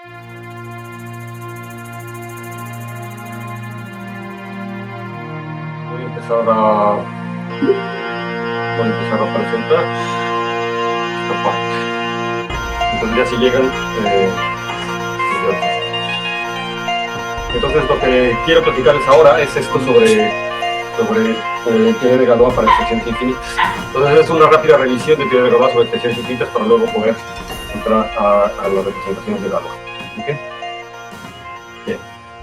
Voy a empezar a presentar esta parte. Entonces ya si llegan, entonces lo que quiero platicarles ahora es esto sobre teoría de Galois para extensiones infinitas. Entonces es una rápida revisión de teoría de Galois sobre extensiones infinitas para luego poder entrar a las representaciones de Galois. ¿Okay? Bien.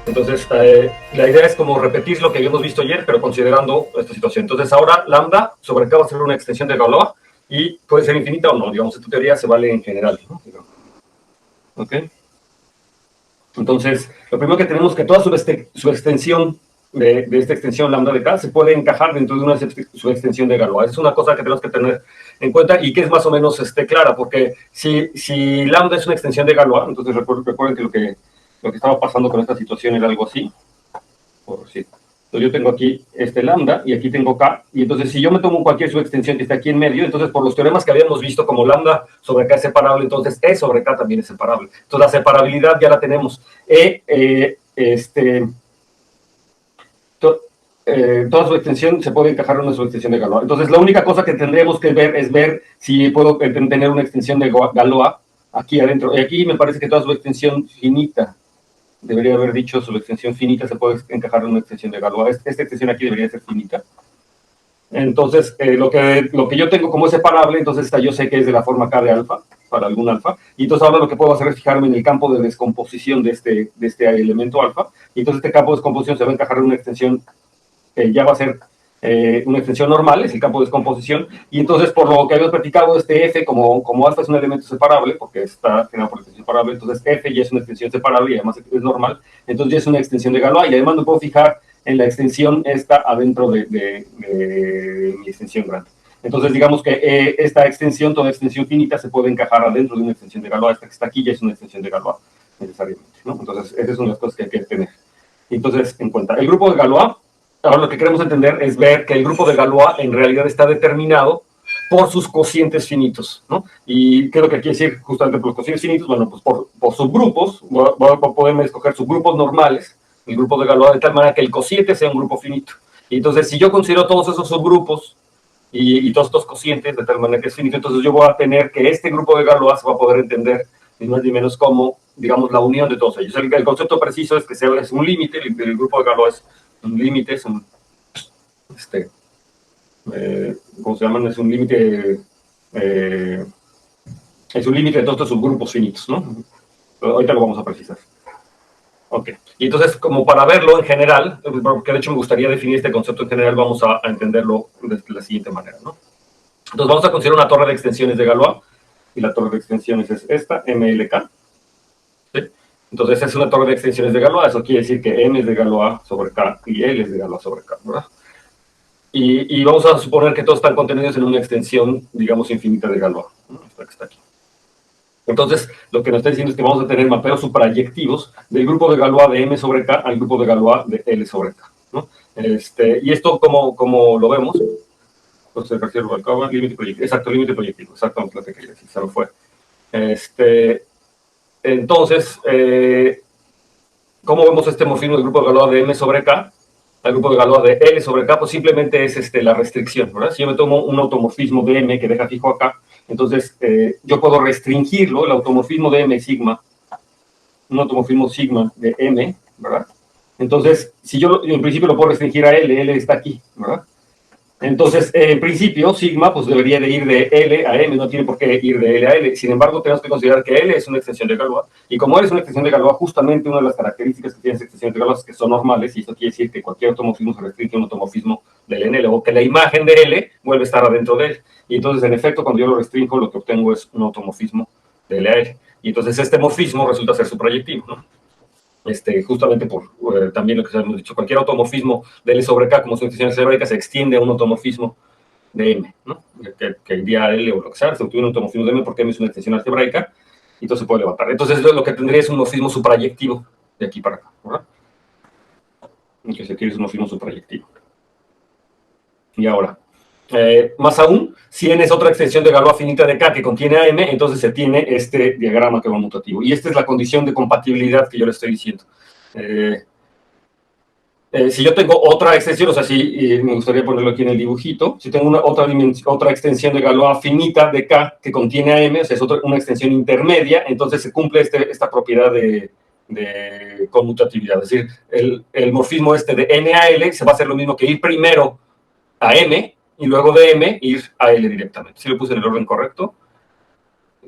Entonces la idea es como repetir lo que habíamos visto ayer, pero considerando esta situación. Entonces ahora lambda sobre K va a ser una extensión de Galois y puede ser infinita o no. Digamos, esta teoría se vale en general, ¿no? ¿Ok? Entonces, lo primero que tenemos es que toda subextensión de esta extensión lambda de K se puede encajar dentro de una subextensión de Galois. Es una cosa que tenemos que tener en cuenta y que es más o menos clara, porque si lambda es una extensión de Galois, entonces recuerden que lo que estaba pasando con esta situación era algo así. Entonces yo tengo aquí lambda y aquí tengo K, y entonces si yo me tomo cualquier subextensión que está aquí en medio, entonces por los teoremas que habíamos visto, como lambda sobre K es separable, entonces E sobre K también es separable. Entonces la separabilidad ya la tenemos. Toda subextensión se puede encajar en una subextensión de Galois. Entonces la única cosa que tendríamos que ver es ver si puedo tener una extensión de Galois aquí adentro. Y aquí me parece que toda subextensión finita, debería haber dicho subextensión finita, se puede encajar en una extensión de Galois. Esta extensión aquí debería ser finita. Entonces, lo que yo tengo como separable, entonces yo sé que es de la forma K de alfa, para algún alfa, y entonces ahora lo que puedo hacer es fijarme en el campo de descomposición de este elemento alfa, y entonces este campo de descomposición se va a encajar en una extensión que ya va a ser una extensión normal, es el campo de descomposición, y entonces por lo que habíamos platicado, F como alfa es un elemento separable, porque está generado por extensión separable, entonces F ya es una extensión separable y además es normal, entonces ya es una extensión de Galois, y además me puedo fijar en la extensión adentro de mi extensión grande. Entonces digamos que esta extensión, toda extensión finita, se puede encajar adentro de una extensión de Galois. Esta que está aquí ya es una extensión de Galois, necesariamente, ¿no? Entonces esas son las cosas que hay que tener. Entonces, en cuenta, el grupo de Galois, ahora lo que queremos entender es ver que el grupo de Galois en realidad está determinado por sus cocientes finitos, ¿no? ¿Y qué es lo que quiere decir justamente por los cocientes finitos? Bueno, pues por subgrupos, voy a poder escoger subgrupos normales, el grupo de Galois, de tal manera que el cociente sea un grupo finito. Y entonces, si yo considero todos esos subgrupos y todos estos cocientes, de tal manera que es finito, entonces yo voy a tener que este grupo de Galois se va a poder entender ni más ni menos como, digamos, la unión de todos ellos. El concepto preciso es que es un límite, el grupo de Galois es un límite, es un, ¿cómo se llaman? Es un límite de todos estos subgrupos finitos, ¿no? Ahorita lo vamos a precisar. Ok, y entonces, como para verlo en general, porque de hecho me gustaría definir este concepto en general, vamos a entenderlo de la siguiente manera, ¿no? Entonces vamos a considerar una torre de extensiones de Galois, y la torre de extensiones es esta, MLK, ¿sí? Entonces es una torre de extensiones de Galois, eso quiere decir que M es de Galois sobre K y L es de Galois sobre K, ¿verdad? Y vamos a suponer que todos están contenidos en una extensión, digamos, infinita de Galois, ¿no? Esta que está aquí. Entonces, lo que nos está diciendo es que vamos a tener mapeos suprayectivos del grupo de Galois de M sobre K al grupo de Galois de L sobre K, ¿no? Y esto, como lo vemos, entonces, límite proyectivo, exacto, límite proyectivo, exactamente lo que quería decir, se me fue. Entonces, ¿cómo vemos este morfismo del grupo de Galois de M sobre K al grupo de Galois de L sobre K? Pues simplemente es la restricción, ¿verdad? Si yo me tomo un automorfismo de M que deja fijo acá, entonces yo puedo restringirlo, el automorfismo de M sigma, un automorfismo sigma de M, ¿verdad? Entonces, si yo en principio lo puedo restringir a L está aquí, ¿verdad? Entonces, en principio, sigma pues debería de ir de L a M, no tiene por qué ir de L a L. Sin embargo, tenemos que considerar que L es una extensión de Galois, y como L es una extensión de Galois, justamente una de las características que tiene esa extensión de Galois es que son normales, y esto quiere decir que cualquier automorfismo se restringe a un automorfismo del L, o que la imagen de L vuelve a estar adentro de él. Y entonces, en efecto, cuando yo lo restringo, lo que obtengo es un automorfismo de L a L. Y entonces este morfismo resulta ser su proyectivo, ¿no? Justamente por también lo que hemos dicho, cualquier automorfismo de L sobre K como su extensión algebraica se extiende a un automorfismo de M, ¿no? Que el día L o lo que sea, se obtiene un automorfismo de M porque M es una extensión algebraica y entonces se puede levantar. Entonces lo que tendría es un morfismo suprayectivo de aquí para acá, ¿verdad? Y que se quiere es un morfismo suprayectivo. Y ahora, Más aún, si n es otra extensión de Galois finita de K que contiene a m, entonces se tiene este diagrama conmutativo. Y esta es la condición de compatibilidad que yo le estoy diciendo. Si yo tengo otra extensión, o sea, si me gustaría ponerlo aquí en el dibujito, si tengo otra extensión de Galois finita de K que contiene a m, o sea, es una extensión intermedia, entonces se cumple esta propiedad de conmutatividad. Es decir, el morfismo este de n a l se va a hacer lo mismo que ir primero a m, y luego de m ir a L directamente. Si lo puse en el orden correcto,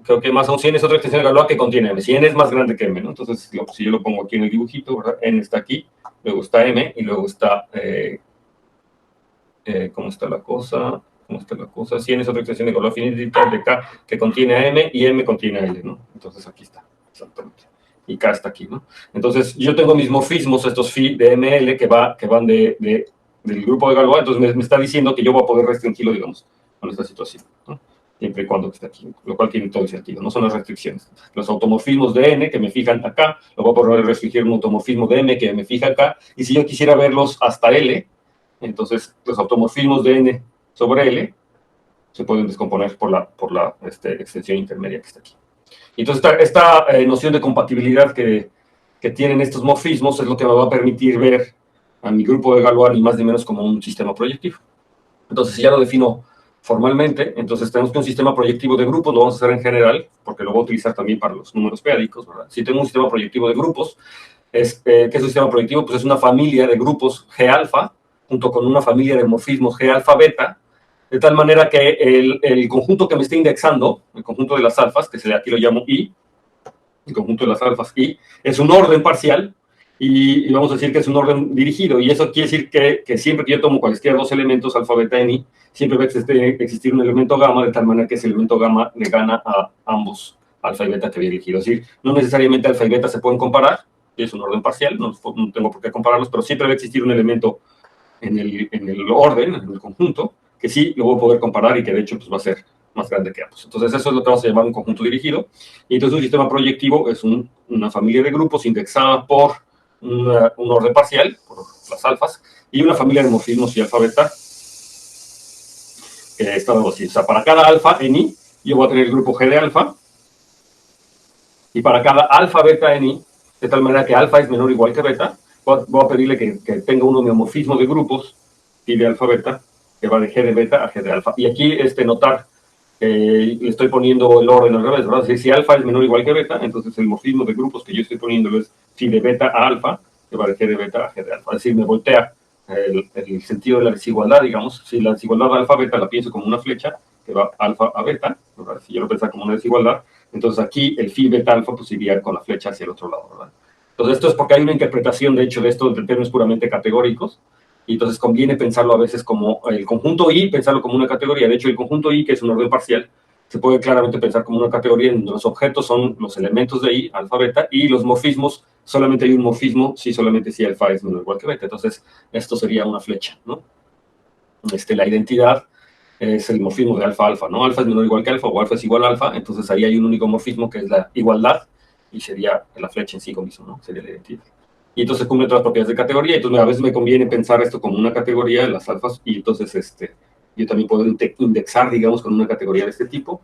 creo que más aún si n es otra extensión de Galois que contiene m. Si n es más grande que m, ¿no? Entonces, si yo lo pongo aquí en el dibujito, ¿verdad? N está aquí, luego está m, y luego está... ¿cómo está la cosa? ¿Cómo está la cosa? Si n es otra extensión de Galois finita de K que contiene a m, y m contiene a L, ¿no? Entonces, aquí está, exactamente. Y K está aquí, ¿no? Entonces, yo tengo mis morfismos, estos phi de ml, que van del grupo de Galois, entonces me está diciendo que yo voy a poder restringirlo, digamos, con esta situación, ¿no? Siempre y cuando esté aquí, lo cual tiene todo el sentido, no son las restricciones. Los automorfismos de n que me fijan acá, lo voy a poder restringir un automorfismo de m que me fija acá, y si yo quisiera verlos hasta L, entonces los automorfismos de n sobre L se pueden descomponer por la extensión intermedia que está aquí. Y entonces esta noción de compatibilidad que tienen estos morfismos es lo que me va a permitir ver a mi grupo de Galois ni más ni menos como un sistema proyectivo. Entonces, si ya lo defino formalmente, entonces tenemos que un sistema proyectivo de grupos lo vamos a hacer en general, porque lo voy a utilizar también para los números p-ádicos, ¿verdad? Si tengo un sistema proyectivo de grupos, ¿qué es un sistema proyectivo? Pues es una familia de grupos G-alfa, junto con una familia de morfismos G-alfa-beta, de tal manera que el conjunto que me esté indexando, el conjunto de las alfas, que aquí lo llamo I, el conjunto de las alfas I, es un orden parcial, y vamos a decir que es un orden dirigido, y eso quiere decir que siempre que yo tomo cualquiera dos elementos, alfa, beta, en I, siempre va a existir un elemento gamma, de tal manera que ese elemento gamma le gana a ambos alfa y beta que había dirigido. Es decir, no necesariamente alfa y beta se pueden comparar, es un orden parcial, no tengo por qué compararlos, pero siempre va a existir un elemento en el orden, en el conjunto, que sí lo voy a poder comparar y que de hecho pues, va a ser más grande que ambos. Entonces eso es lo que vamos a llamar un conjunto dirigido. Y entonces un sistema proyectivo es una familia de grupos indexada por un orden parcial, por las alfas, y una familia de morfismos y alfa beta, que está dado así. O sea, para cada alfa en I, yo voy a tener el grupo G de alfa, y para cada alfa beta en I, de tal manera que alfa es menor o igual que beta, voy a pedirle que tenga un homeomorfismo de grupos, y de alfa beta, que va de G de beta a G de alfa. Y aquí notar le estoy poniendo el orden al revés, ¿verdad? Si alfa es menor o igual que beta, entonces el morfismo de grupos que yo estoy poniendo es phi de beta a alfa, que va de G de beta a G de alfa. Es decir, me voltea el sentido de la desigualdad, digamos. Si la desigualdad de alfa-beta la pienso como una flecha, que va alfa a beta, ¿verdad? Si yo lo pensara como una desigualdad, entonces aquí el phi beta alfa pues iría con la flecha hacia el otro lado, ¿verdad? Entonces esto es porque hay una interpretación, de hecho, de esto en términos puramente categóricos, y entonces conviene pensarlo a veces como el conjunto I, pensarlo como una categoría. De hecho, el conjunto I, que es un orden parcial, se puede claramente pensar como una categoría en donde los objetos son los elementos de I, alfa, beta, y los morfismos, solamente hay un morfismo solamente si alfa es menor o igual que beta. Entonces, esto sería una flecha, ¿no? La identidad es el morfismo de alfa-alfa, ¿no? Alfa es menor o igual que alfa, o alfa es igual a alfa, entonces ahí hay un único morfismo que es la igualdad, y sería la flecha en sí mismo, ¿no? Sería la identidad. Y entonces cumple todas las propiedades de categoría, entonces a veces me conviene pensar esto como una categoría de las alfas, y entonces yo también puedo indexar, digamos, con una categoría de este tipo,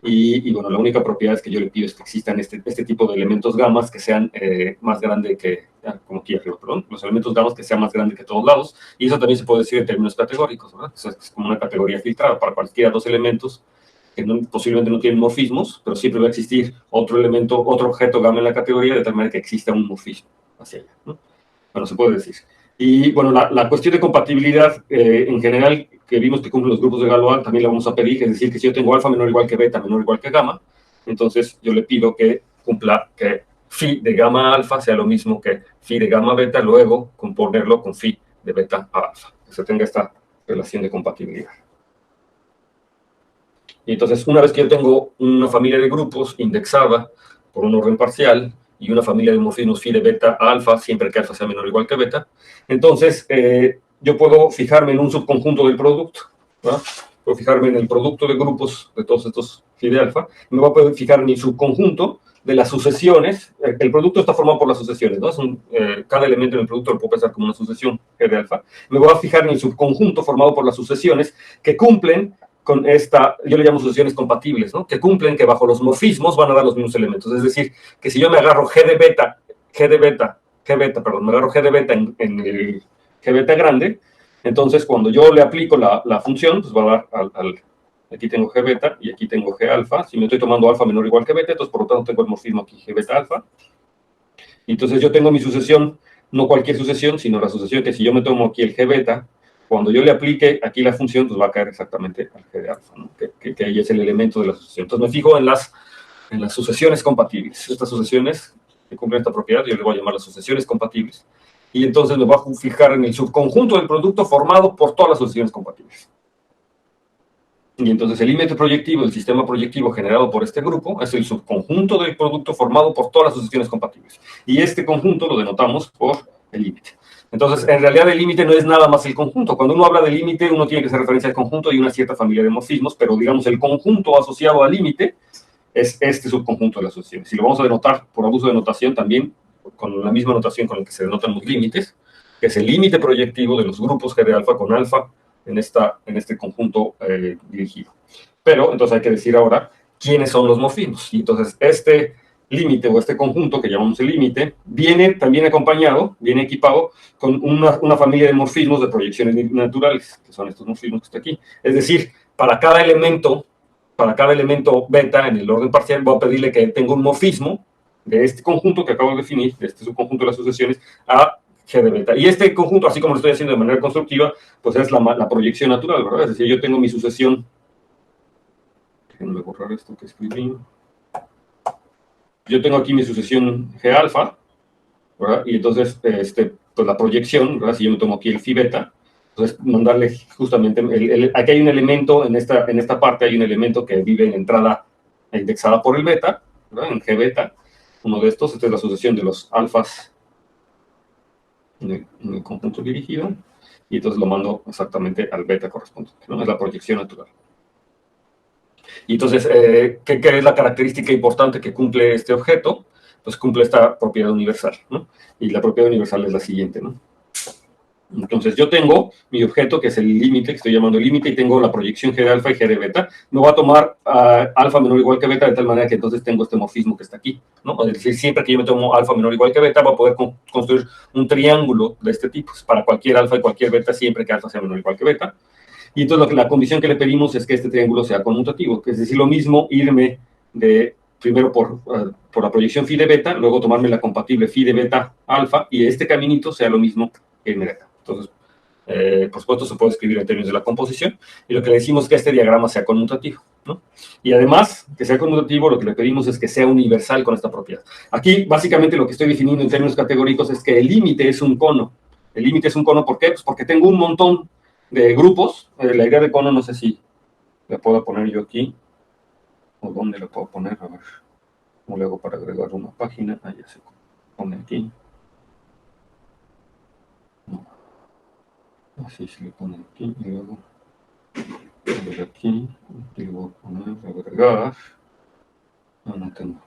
y bueno, la única propiedad es que yo le pido es que existan este tipo de elementos gamas que sean más grandes que, como aquí arriba, perdón, los elementos gamas que sean más grandes que todos lados, y eso también se puede decir en términos categóricos, ¿verdad? O sea, es como una categoría filtrada para cualquiera dos elementos que posiblemente no tienen morfismos, pero siempre va a existir otro elemento, otro objeto gamma en la categoría, de tal manera que exista un morfismo hacia allá, ¿no? Bueno, se puede decir. Y bueno, la cuestión de compatibilidad en general, que vimos que cumplen los grupos de Galois, también la vamos a pedir, es decir, que si yo tengo alfa menor o igual que beta, menor o igual que gamma, entonces yo le pido que cumpla que phi de gamma alfa sea lo mismo que phi de gamma beta, luego componerlo con phi de beta a alfa, que se tenga esta relación de compatibilidad. Y entonces, una vez que yo tengo una familia de grupos indexada por un orden parcial, y una familia de morfismos phi de beta a alfa, siempre que alfa sea menor o igual que beta, entonces yo puedo fijarme en un subconjunto del producto, ¿verdad? Puedo fijarme en el producto de grupos de todos estos phi de alfa, me voy a poder fijar en mi subconjunto de las sucesiones. El producto está formado por las sucesiones, ¿no? Cada elemento en el producto lo puedo pensar como una sucesión G de alfa. Me voy a fijar en el subconjunto formado por las sucesiones que cumplen con esta, yo le llamo sucesiones compatibles, ¿no? Que cumplen que bajo los morfismos van a dar los mismos elementos. Es decir, que si yo me agarro me agarro G de beta en el G beta grande, entonces cuando yo le aplico la función, pues va a dar aquí tengo G beta y aquí tengo G alfa. Si me estoy tomando alfa menor o igual que beta, entonces por lo tanto tengo el morfismo aquí G beta alfa. Y entonces yo tengo mi sucesión, no cualquier sucesión, sino la sucesión que si yo me tomo aquí el G beta, cuando yo le aplique aquí la función, pues va a caer exactamente al G de alfa, ¿no? que ahí es el elemento de la sucesión. Entonces me fijo en las sucesiones compatibles. Estas sucesiones que cumplen esta propiedad, yo le voy a llamar las sucesiones compatibles. Y entonces me voy a fijar en el subconjunto del producto formado por todas las sucesiones compatibles. Y entonces el límite proyectivo, el sistema proyectivo generado por este grupo, es el subconjunto del producto formado por todas las sucesiones compatibles. Y este conjunto lo denotamos por el límite. Entonces, en realidad el límite no es nada más el conjunto. Cuando uno habla de límite, uno tiene que hacer referencia al conjunto y una cierta familia de morfismos, pero digamos el conjunto asociado al límite es este subconjunto de las sucesiones. Y lo vamos a denotar por abuso de notación también, con la misma notación con la que se denotan los límites, que es el límite proyectivo de los grupos G de alfa con alfa en este conjunto dirigido. Pero, entonces hay que decir ahora quiénes son los morfismos. Y entonces este límite o este conjunto que llamamos el límite viene también acompañado, viene equipado con una familia de morfismos de proyecciones naturales, que son estos morfismos que está aquí. Es decir, para cada elemento beta en el orden parcial voy a pedirle que tenga un morfismo de este conjunto que acabo de definir, de este subconjunto de las sucesiones, a G de beta. Y este conjunto, así como lo estoy haciendo de manera constructiva, pues es la proyección natural, ¿verdad? Es decir, yo tengo mi sucesión. Déjenme borrar esto que escribí. Yo tengo aquí mi sucesión G alfa, ¿verdad? Y entonces, pues la proyección, ¿verdad? Si yo me tomo aquí el phi beta, entonces mandarle justamente, aquí hay un elemento, en esta parte hay un elemento que vive en entrada indexada por el beta, ¿verdad? En G beta, uno de estos, esta es la sucesión de los alfas en el conjunto dirigido, y entonces lo mando exactamente al beta correspondiente, ¿no? Es la proyección natural. Y entonces, ¿qué es la característica importante que cumple este objeto? Pues cumple esta propiedad universal, ¿no? Y la propiedad universal es la siguiente, ¿no? Entonces, yo tengo mi objeto, que es el límite, que estoy llamando el límite, y tengo la proyección G de alfa y G de beta. Me voy a tomar alfa menor o igual que beta, de tal manera que entonces tengo este morfismo que está aquí, ¿no? Es decir, siempre que yo me tomo alfa menor o igual que beta, voy a poder construir un triángulo de este tipo, para cualquier alfa y cualquier beta, siempre que alfa sea menor o igual que beta. Y entonces la condición que le pedimos es que este triángulo sea conmutativo, que es decir, lo mismo irme primero por la proyección phi de beta, luego tomarme la compatible phi de beta alfa, y este caminito sea lo mismo que irme de acá. Entonces, por supuesto, se puede escribir en términos de la composición, y lo que le decimos es que este diagrama sea conmutativo, ¿no? Y además, que sea conmutativo, lo que le pedimos es que sea universal con esta propiedad. Aquí, básicamente, lo que estoy definiendo en términos categóricos es que el límite es un cono. El límite es un cono, ¿por qué? Pues porque tengo un montón de grupos. La idea de cono, no sé si la puedo poner yo aquí, o dónde la puedo poner, a ver, ¿cómo le hago para agregar una página? Ah, ya se pone aquí. No. Así se le pone aquí, y luego de aquí, y le voy a poner agregar. No tengo.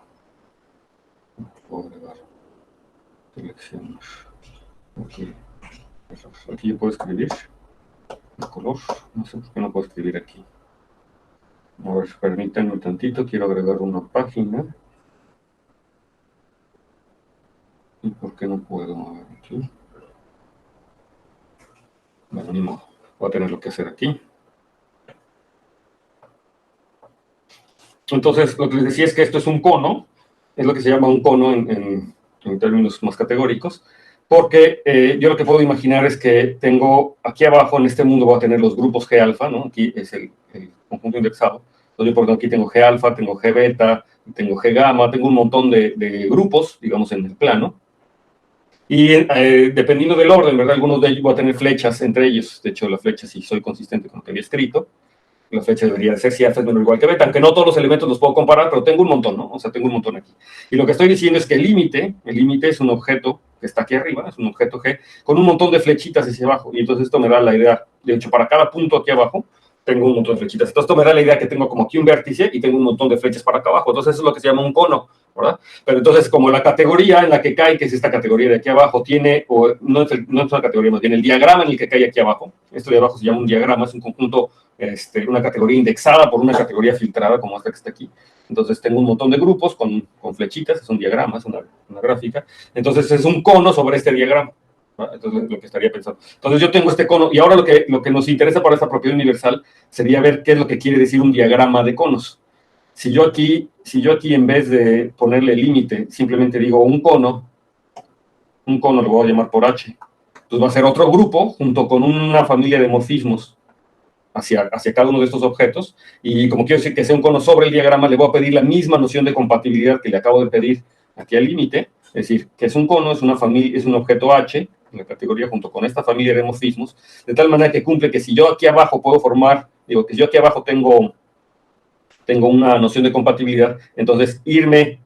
No puedo agregar. Seleccionar. Aquí yo puedo escribir el color. No sé por qué no puedo escribir aquí. A ver, permítanme un tantito, quiero agregar una página. ¿Y por qué no puedo? A ver, aquí. Bueno, ni modo. Voy a tener lo que hacer aquí. Entonces, lo que les decía es que esto es un cono, es lo que se llama un cono en términos más categóricos, porque yo lo que puedo imaginar es que tengo aquí abajo en este mundo voy a tener los grupos G alfa, ¿no? Aquí es el conjunto indexado. Entonces, por ejemplo, aquí tengo G alfa, tengo G beta, tengo G gamma, tengo un montón de grupos, digamos, en el plano. Y dependiendo del orden, ¿verdad? Algunos de ellos voy a tener flechas entre ellos. De hecho, la flecha, si soy consistente con lo que había escrito, la flecha debería de ser si alfa es menor o igual que beta, aunque no todos los elementos los puedo comparar, pero tengo un montón, ¿no? O sea, tengo un montón aquí. Y lo que estoy diciendo es que el límite es un objeto que está aquí arriba, es un objeto G, con un montón de flechitas hacia abajo. Y entonces esto me da la idea, de hecho, para cada punto aquí abajo, tengo un montón de flechitas. Entonces esto me da la idea que tengo como aquí un vértice y tengo un montón de flechas para acá abajo. Entonces eso es lo que se llama un cono. ¿verdad? Pero entonces, como la categoría en la que cae, que es esta categoría de aquí abajo, tiene, o no es una categoría, más bien el diagrama en el que cae aquí abajo, esto de abajo se llama un diagrama, es un conjunto, una categoría indexada por una categoría filtrada, como esta que está aquí. Entonces tengo un montón de grupos con flechitas, es un diagrama, es una gráfica. Entonces es un cono sobre este diagrama. Entonces lo que estaría pensando. Entonces yo tengo este cono, y ahora lo que nos interesa para esta propiedad universal sería ver qué es lo que quiere decir un diagrama de conos. Si yo aquí en vez de ponerle límite, simplemente digo un cono lo voy a llamar por H. Entonces va a ser otro grupo junto con una familia de morfismos hacia cada uno de estos objetos, y como quiero decir que sea un cono sobre el diagrama, le voy a pedir la misma noción de compatibilidad que le acabo de pedir aquí al límite, es decir, que es un cono, es una familia, es un objeto H en la categoría junto con esta familia de morfismos, de tal manera que cumple que si yo aquí abajo puedo formar, digo que si yo aquí abajo tengo una noción de compatibilidad, entonces irme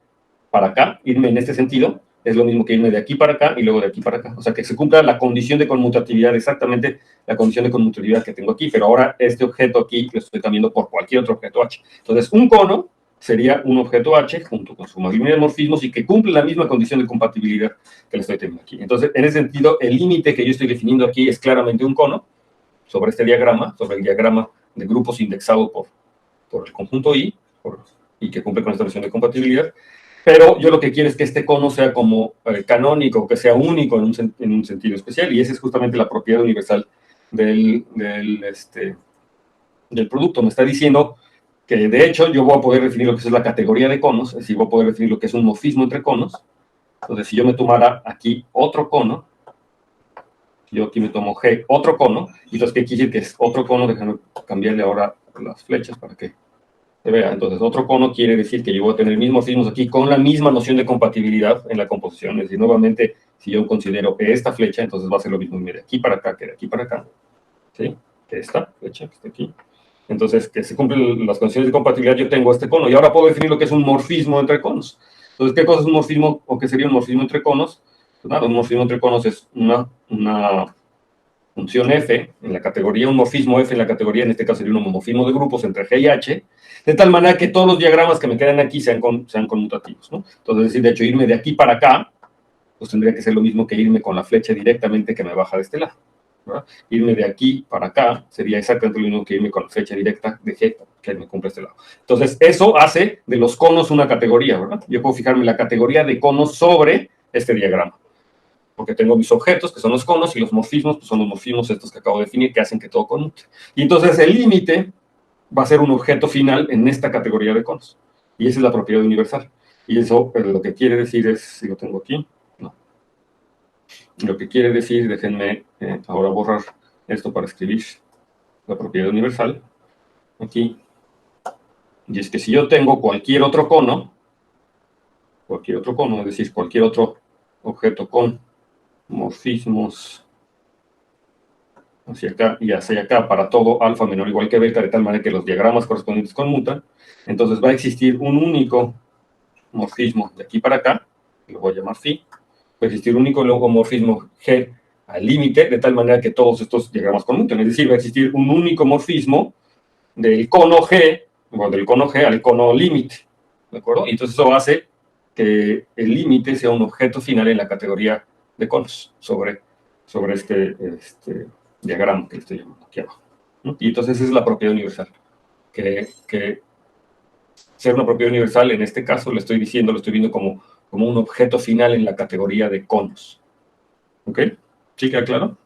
para acá, irme en este sentido, es lo mismo que irme de aquí para acá y luego de aquí para acá. O sea, que se cumpla la condición de conmutatividad, exactamente la condición de conmutatividad que tengo aquí, pero ahora este objeto aquí lo estoy cambiando por cualquier otro objeto H. Entonces, un cono sería un objeto H junto con su familia de morfismos y que cumple la misma condición de compatibilidad que le estoy teniendo aquí. Entonces, en ese sentido, el límite que yo estoy definiendo aquí es claramente un cono sobre este diagrama, sobre el diagrama de grupos indexado por el conjunto I, y que cumple con esta noción de compatibilidad. Pero yo lo que quiero es que este cono sea como canónico, que sea único en un sentido especial, y esa es justamente la propiedad universal del producto. Me está diciendo que, de hecho, yo voy a poder definir lo que es la categoría de conos, es decir, voy a poder definir lo que es un morfismo entre conos. Entonces, si yo me tomara aquí otro cono, yo aquí me tomo G, otro cono, y entonces, ¿qué quiere decir que es otro cono? Déjame cambiarle ahora las flechas para que se vea. Entonces, otro cono quiere decir que yo voy a tener mismos morfismos aquí con la misma noción de compatibilidad en la composición. Es decir, nuevamente, si yo considero esta flecha, entonces va a ser lo mismo de aquí para acá que de aquí para acá. ¿Sí? Que esta flecha que está aquí. Entonces, que se cumplen las condiciones de compatibilidad, yo tengo este cono. Y ahora puedo definir lo que es un morfismo entre conos. Entonces, ¿qué cosa es un morfismo o qué sería un morfismo entre conos? Pues nada, un morfismo entre conos es una función f en la categoría, un morfismo f en la categoría, en este caso sería un homomorfismo de grupos entre G y H, de tal manera que todos los diagramas que me quedan aquí sean conmutativos, ¿no? Entonces, de hecho, irme de aquí para acá, pues tendría que ser lo mismo que irme con la flecha directamente que me baja de este lado, ¿verdad? Irme de aquí para acá sería exactamente lo mismo que irme con la flecha directa de G que me cumple este lado. Entonces, eso hace de los conos una categoría, ¿verdad? Yo puedo fijarme en la categoría de conos sobre este diagrama, porque tengo mis objetos, que son los conos, y los morfismos, pues son los morfismos estos que acabo de definir, que hacen que todo conmute. Y entonces el límite va a ser un objeto final en esta categoría de conos. Y esa es la propiedad universal. Y eso, pero lo que quiere decir es, si lo tengo aquí, no. Lo que quiere decir, déjenme ahora borrar esto para escribir la propiedad universal, aquí. Y es que si yo tengo cualquier otro cono, es decir, cualquier otro objeto con morfismos hacia acá y hacia acá para todo alfa menor o igual que beta, de tal manera que los diagramas correspondientes conmutan, entonces va a existir un único morfismo de aquí para acá, lo voy a llamar phi, va a existir un único morfismo G al límite, de tal manera que todos estos diagramas conmutan, es decir, va a existir un único morfismo del cono G, o del cono G al cono límite, ¿de acuerdo? Y entonces eso hace que el límite sea un objeto final en la categoría de conos sobre este diagrama que estoy llamando aquí abajo, ¿no? Y entonces esa es la propiedad universal. Que ser una propiedad universal, en este caso, lo estoy viendo como un objeto final en la categoría de conos. ¿Ok? ¿Sí queda claro?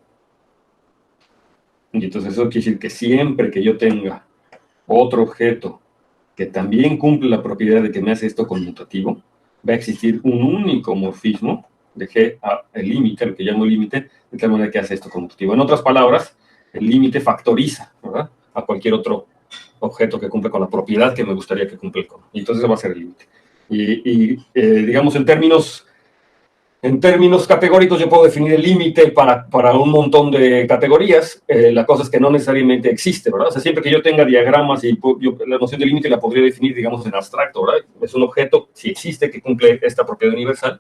Y entonces eso quiere decir que siempre que yo tenga otro objeto que también cumple la propiedad de que me hace esto conmutativo, va a existir un único morfismo de G a el límite, lo que llamo límite, de tal manera que hace esto conmutativo. En otras palabras, el límite factoriza, ¿verdad?, a cualquier otro objeto que cumple con la propiedad que me gustaría que cumpla el cono. Y entonces ese va a ser el límite. Digamos, en términos categóricos, yo puedo definir el límite para un montón de categorías. La cosa es que no necesariamente existe, ¿verdad? O sea, siempre que yo tenga diagramas, la noción de límite la podría definir, digamos, en abstracto, ¿verdad? Es un objeto, si existe, que cumple esta propiedad universal,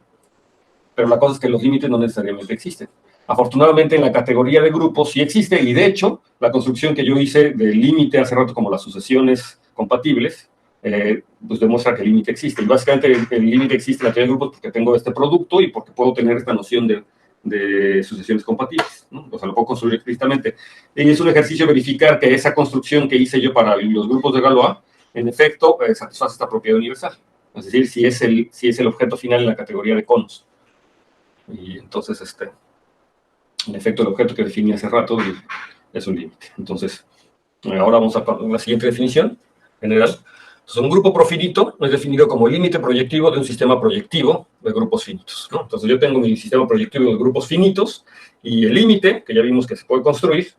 pero la cosa es que los límites no necesariamente existen. Afortunadamente, en la categoría de grupos sí existe, y de hecho, la construcción que yo hice del límite hace rato, como las sucesiones compatibles, pues demuestra que el límite existe. Y básicamente el límite existe en la teoría de grupos porque tengo este producto y porque puedo tener esta noción de sucesiones compatibles, ¿no? O sea, lo puedo construir explícitamente. Y es un ejercicio verificar que esa construcción que hice yo para los grupos de Galois, en efecto, satisface esta propiedad universal. Es decir, si es el objeto final en la categoría de conos. Y entonces, en efecto, el objeto que definí hace rato es un límite. Entonces, ahora vamos a la siguiente definición general. Entonces, un grupo profinito es definido como el límite proyectivo de un sistema proyectivo de grupos finitos, ¿no? Entonces, yo tengo mi sistema proyectivo de grupos finitos y el límite, que ya vimos que se puede construir,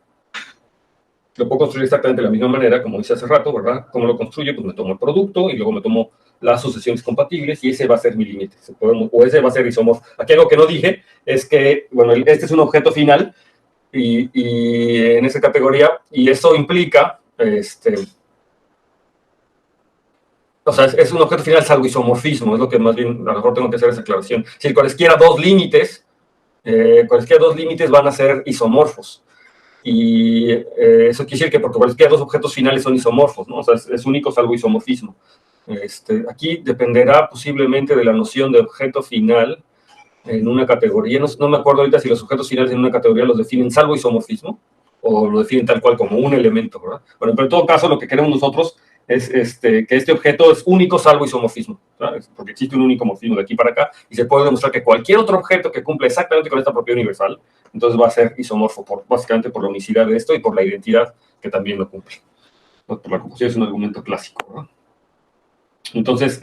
lo puedo construir exactamente de la misma manera, como hice hace rato, ¿verdad? ¿Cómo lo construyo? Pues me tomo el producto y luego me tomo las sucesiones compatibles y ese va a ser mi límite. O ese va a ser isomorfo. Aquí algo que no dije es que, bueno, este es un objeto final y en esa categoría, y eso implica, o sea, es un objeto final salvo isomorfismo, es lo que más bien, a lo mejor tengo que hacer esa aclaración. Si cualesquiera dos límites van a ser isomorfos. Y eso quiere decir que porque cualquiera dos objetos finales son isomorfos, ¿no? O sea, es único salvo isomorfismo. Aquí dependerá posiblemente de la noción de objeto final en una categoría. No me acuerdo ahorita si los objetos finales en una categoría los definen salvo isomorfismo o lo definen tal cual como un elemento, ¿verdad? Bueno, pero en todo caso lo que queremos nosotros es que este objeto es único salvo isomorfismo, ¿sabes? Porque existe un único morfismo de aquí para acá y se puede demostrar que cualquier otro objeto que cumpla exactamente con esta propiedad universal, entonces va a ser isomorfo, básicamente por la unicidad de esto y por la identidad que también lo cumple. Por la composición es un argumento clásico, ¿verdad? Entonces,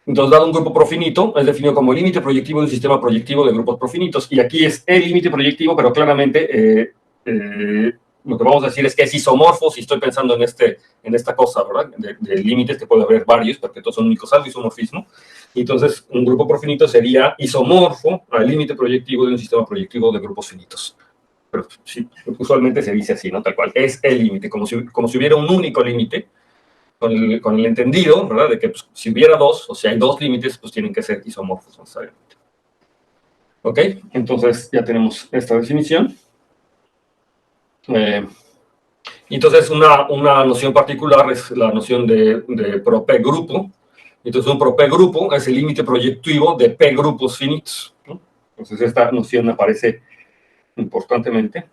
dado un grupo profinito, es definido como el límite proyectivo de un sistema proyectivo de grupos profinitos. Y aquí es el límite proyectivo, pero claramente lo que vamos a decir es que es isomorfo si estoy pensando en esta cosa, ¿verdad? De límites que puede haber varios, porque todos son únicos salvo isomorfismo. Y entonces, un grupo profinito sería isomorfo al límite proyectivo de un sistema proyectivo de grupos finitos. Pero sí, usualmente se dice así, ¿no? Tal cual. Es el límite, como si hubiera un único límite, con el entendido, ¿verdad? De que pues, si hubiera dos, o si hay dos límites, pues tienen que ser isomorfos necesariamente. ¿Ok? Entonces ya tenemos esta definición. Y entonces una noción particular es la noción de pro P grupo. Entonces un pro P grupo es el límite proyectivo de P grupos finitos, ¿no? Entonces esta noción aparece importantemente.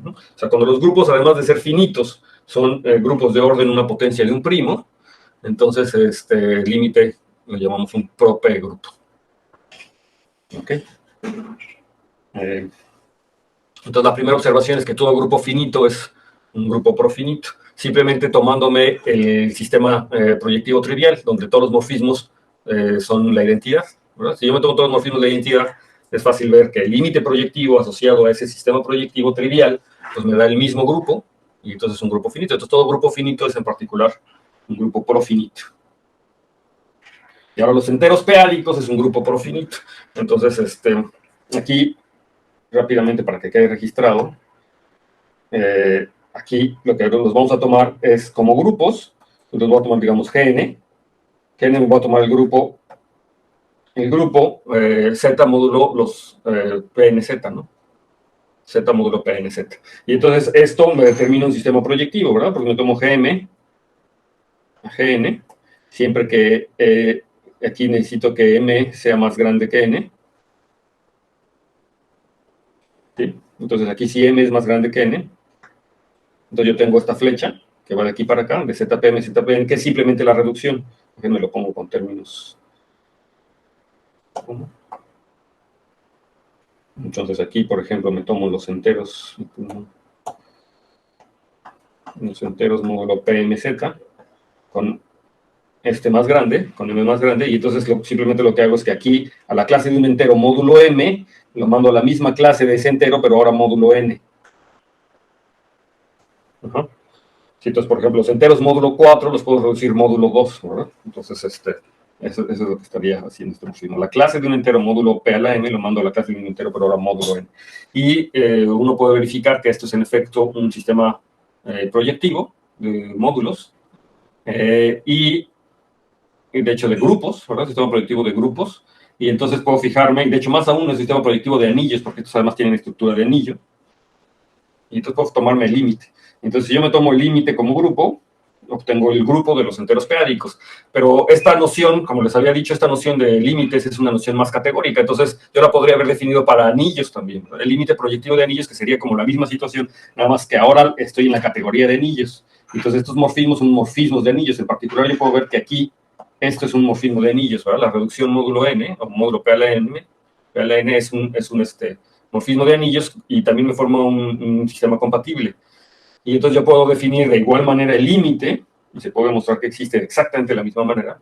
O sea, cuando los grupos, además de ser finitos, son grupos de orden una potencia de un primo, entonces el límite lo llamamos un pro P grupo. ¿Ok? Entonces la primera observación es que todo grupo finito es un grupo profinito, simplemente tomándome el sistema proyectivo trivial, donde todos los morfismos son la identidad, ¿verdad? Si yo me tomo todos los morfismos de la identidad, es fácil ver que el límite proyectivo asociado a ese sistema proyectivo trivial, pues me da el mismo grupo, y entonces es un grupo finito. Entonces todo grupo finito es en particular un grupo profinito. Y ahora los enteros p-ádicos es un grupo profinito. Entonces, aquí, rápidamente para que quede registrado, aquí lo que los vamos a tomar es como grupos. Entonces voy a tomar, digamos, GN. GN me voy a tomar el grupo Z módulo los PNZ, ¿no? Z módulo PNZ. Y entonces esto me determina un sistema proyectivo, ¿verdad? Porque me tomo GM a GN, siempre que aquí necesito que M sea más grande que N. ¿Sí? Entonces aquí si M es más grande que N, entonces yo tengo esta flecha que va de aquí para acá, de ZPM, ZPN, que es simplemente la reducción. Déjenme lo pongo con términos. ¿Cómo? Entonces aquí, por ejemplo, me tomo los enteros módulo PMZ con más grande, con M más grande, y entonces simplemente lo que hago es que aquí, a la clase de un entero módulo M, lo mando a la misma clase de ese entero, pero ahora módulo N. Ajá. Sí, entonces, por ejemplo, los enteros módulo 4 los puedo reducir módulo 2, ¿verdad? Entonces, eso es lo que estaría haciendo este morfismo. La clase de un entero módulo P a la M lo mando a la clase de un entero, pero ahora módulo N. Y uno puede verificar que esto es en efecto un sistema proyectivo de módulos y de hecho de grupos, ¿verdad? Sistema proyectivo de grupos. Y entonces puedo fijarme, de hecho más aún el sistema proyectivo de anillos, porque estos además tienen estructura de anillo. Y entonces puedo tomarme el límite. Entonces si yo me tomo el límite como grupo, obtengo el grupo de los enteros p-ádicos. Pero esta noción, como les había dicho, esta noción de límites es una noción más categórica, entonces yo la podría haber definido para anillos también, ¿no? El límite proyectivo de anillos, que sería como la misma situación, nada más que ahora estoy en la categoría de anillos. Entonces estos morfismos son morfismos de anillos. En particular yo puedo ver que aquí esto es un morfismo de anillos, ¿verdad? La reducción módulo n, o módulo p a la n es un morfismo de anillos y también me forma un sistema compatible. Y entonces yo puedo definir de igual manera el límite, y se puede demostrar que existe exactamente de la misma manera.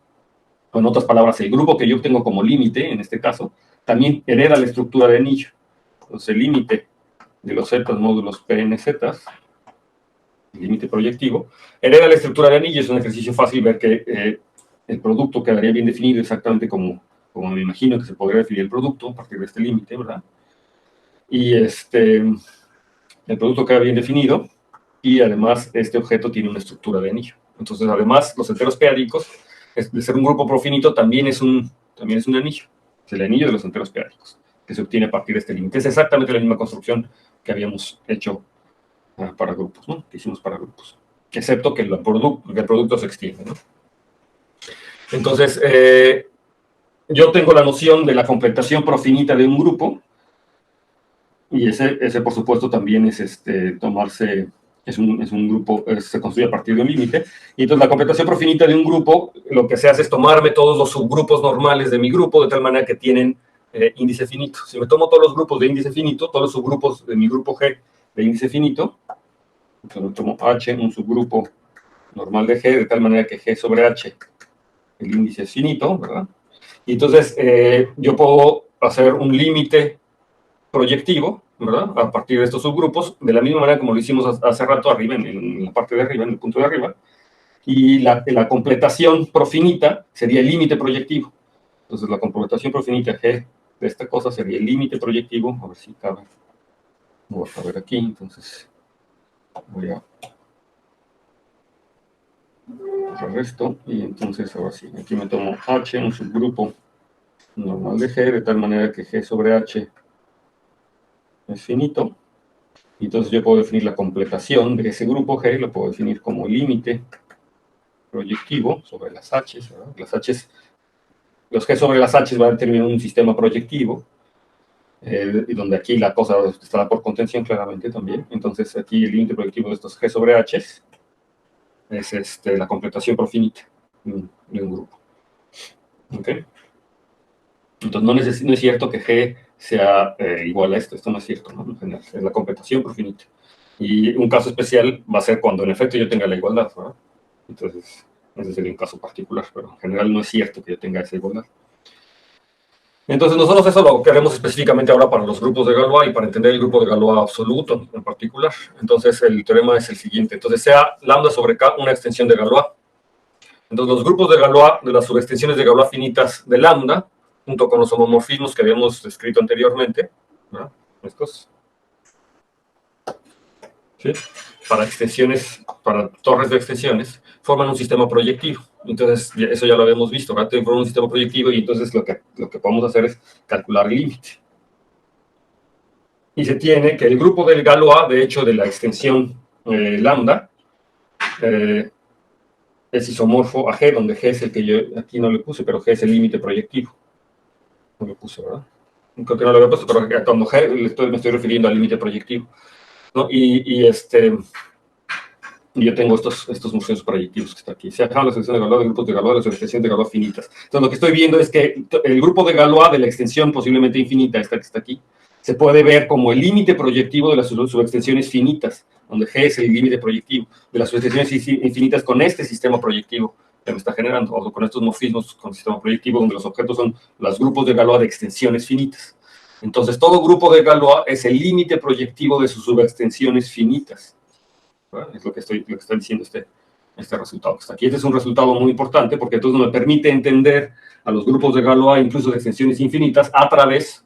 O en otras palabras, el grupo que yo obtengo como límite, en este caso, también hereda la estructura de anillo. Entonces el límite de los z módulos pnz, el límite proyectivo, hereda la estructura de anillo. Es un ejercicio fácil ver que el producto quedaría bien definido exactamente como me imagino que se podría definir el producto a partir de este límite, ¿verdad? Y el producto queda bien definido y además este objeto tiene una estructura de anillo. Entonces, además, los enteros p-ádicos, de ser un grupo profinito, también es un anillo. Es el anillo de los enteros p-ádicos, que se obtiene a partir de este límite. Es exactamente la misma construcción que habíamos hecho para grupos, ¿no? Que hicimos para grupos. Excepto que el producto se extiende, ¿no? Entonces, yo tengo la noción de la completación profinita de un grupo, y ese por supuesto también es es un grupo, se construye a partir de un límite. Y entonces la completación profinita de un grupo, lo que se hace es tomarme todos los subgrupos normales de mi grupo, de tal manera que tienen índice finito. Si me tomo todos los grupos de índice finito, todos los subgrupos de mi grupo G de índice finito, entonces me tomo H, un subgrupo normal de G, de tal manera que G sobre H, el índice es finito, ¿verdad? Y entonces yo puedo hacer un límite proyectivo, ¿verdad? A partir de estos subgrupos, de la misma manera como lo hicimos hace rato arriba, en la parte de arriba, en el punto de arriba, y la completación profinita sería el límite proyectivo. Entonces la completación profinita G de esta cosa sería el límite proyectivo. A ver si cabe. Voy a ver aquí, entonces voy a borrar esto, y entonces ahora sí, aquí me tomo H, un subgrupo normal de G, de tal manera que G sobre H es finito. Y entonces yo puedo definir la completación de ese grupo G, lo puedo definir como límite proyectivo sobre las H, ¿verdad? Los G sobre las H van a determinar un sistema proyectivo, y donde aquí la cosa está por contención claramente también. Entonces aquí el límite proyectivo de estos G sobre H es la completación profinita de un grupo. ¿Ok? Entonces no es cierto que G sea igual a esto no es cierto, ¿no? En general, es la completación profinita. Y un caso especial va a ser cuando en efecto yo tenga la igualdad, ¿verdad? Entonces, ese sería un caso particular, pero en general no es cierto que yo tenga esa igualdad. Entonces, nosotros eso lo queremos específicamente ahora para los grupos de Galois y para entender el grupo de Galois absoluto en particular. Entonces, el teorema es el siguiente. Entonces, sea lambda sobre K una extensión de Galois. Entonces, los grupos de Galois, de las subextensiones de Galois finitas de lambda, junto con los homomorfismos que habíamos descrito anteriormente, ¿verdad? Estos, ¿sí? Para extensiones, para torres de extensiones, forman un sistema proyectivo. Entonces, eso ya lo habíamos visto, ¿verdad? Forman un sistema proyectivo y entonces lo que podemos hacer es calcular el límite. Y se tiene que el grupo del Galois, de hecho, de la extensión lambda, es isomorfo a G, donde G es el que yo aquí no le puse, pero G es el límite proyectivo. No lo puse, ¿verdad? Creo que no lo había puesto, pero cuando G me estoy refiriendo al límite proyectivo, ¿no? Y yo tengo estos morfismos proyectivos que está aquí. Se llama la selección de Galois de grupos de Galois, la extensión de Galois finitas. Entonces, lo que estoy viendo es que el grupo de Galois de la extensión posiblemente infinita, esta que está aquí, se puede ver como el límite proyectivo de las subextensiones finitas, donde G es el límite proyectivo de las subextensiones infinitas con este sistema proyectivo que me está generando, o con estos morfismos con sistema proyectivo, donde los objetos son los grupos de Galois de extensiones finitas. Entonces, todo grupo de Galois es el límite proyectivo de sus subextensiones finitas. ¿Verdad? Es lo que está diciendo este resultado que está aquí. Este es un resultado muy importante porque entonces me permite entender a los grupos de Galois, incluso de extensiones infinitas, a través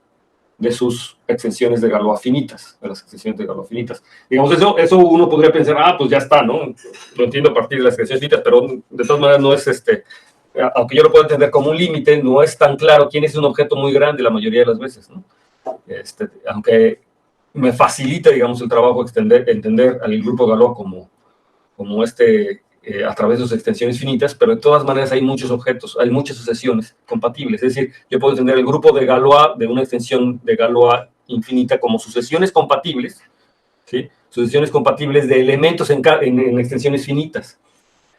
de sus extensiones de Galois finitas, de las extensiones de Galois finitas. Digamos, eso uno podría pensar, pues ya está, ¿no? Lo entiendo a partir de las extensiones finitas, pero de todas maneras no es aunque yo lo pueda entender como un límite, no es tan claro quién es un objeto muy grande la mayoría de las veces, ¿no? Aunque me facilita, digamos, el trabajo entender al grupo Galois como a través de sus extensiones finitas, pero de todas maneras hay muchos objetos, hay muchas sucesiones compatibles. Es decir, yo puedo entender el grupo de Galois de una extensión de Galois infinita como sucesiones compatibles, ¿sí? Sucesiones compatibles de elementos en extensiones finitas.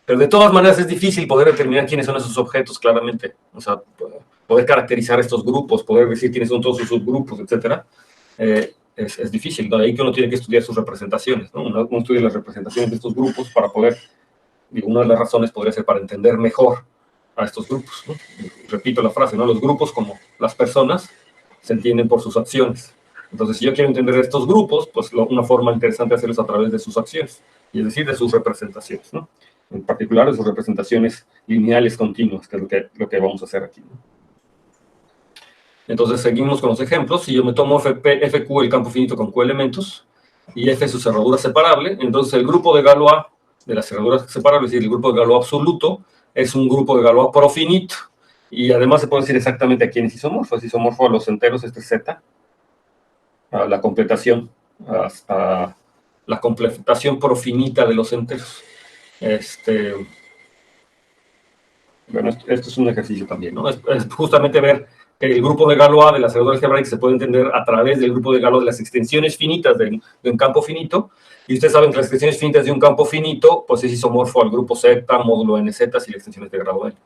Pero de todas maneras es difícil poder determinar quiénes son esos objetos claramente. O sea, poder caracterizar estos grupos, poder decir quiénes son todos sus subgrupos, etc. Es difícil. De ahí que uno tiene que estudiar sus representaciones, ¿no? Uno estudia las representaciones de estos grupos para poder, digo, una de las razones podría ser para entender mejor a estos grupos, ¿no? Repito la frase, ¿no? Los grupos, como las personas, se entienden por sus acciones. Entonces, si yo quiero entender estos grupos, pues una forma interesante de hacerlo es a través de sus acciones, y es decir, de sus representaciones, ¿no? En particular de sus representaciones lineales continuas, que es lo que vamos a hacer aquí, ¿no? Entonces, seguimos con los ejemplos. Si yo me tomo FQ, el campo finito con Q elementos, y F su cerradura separable, entonces el grupo de Galois de las cerraduras separables, es decir, el grupo de Galois absoluto, es un grupo de Galois profinito, y además se puede decir exactamente a quién es isomorfo. Es isomorfo a los enteros, este Z, a la completación, hasta la completación profinita de los enteros. Bueno, esto es un ejercicio también, ¿no? Es justamente ver que el grupo de Galois de las cerraduras algebraicas se puede entender a través del grupo de Galois de las extensiones finitas de un campo finito, y ustedes saben que las extensiones finitas de un campo finito, pues es isomorfo al grupo Z, módulo NZ, y la extensión es de grado N.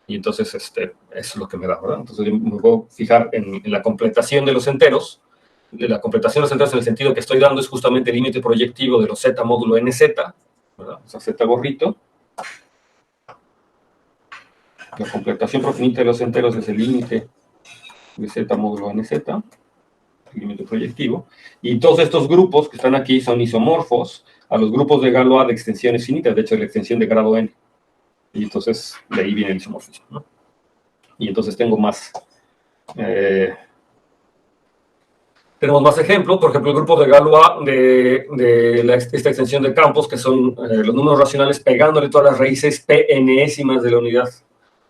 Y entonces, eso es lo que me da, ¿verdad? Entonces yo me puedo fijar en la completación de los enteros. La completación de los enteros en el sentido que estoy dando es justamente el límite proyectivo de los Z módulo NZ, ¿verdad? O sea, Z gorrito. La completación profinita de los enteros es el límite de Z módulo NZ, el límite proyectivo. Y todos estos grupos que están aquí son isomorfos a los grupos de Galois de extensiones finitas, de hecho, de la extensión de grado N. Y entonces, de ahí viene el isomorfismo, ¿no? Y entonces tengo más... tenemos más ejemplos. Por ejemplo, el grupo de Galois de esta extensión de campos, que son los números racionales pegándole todas las raíces p-enésimas de la unidad.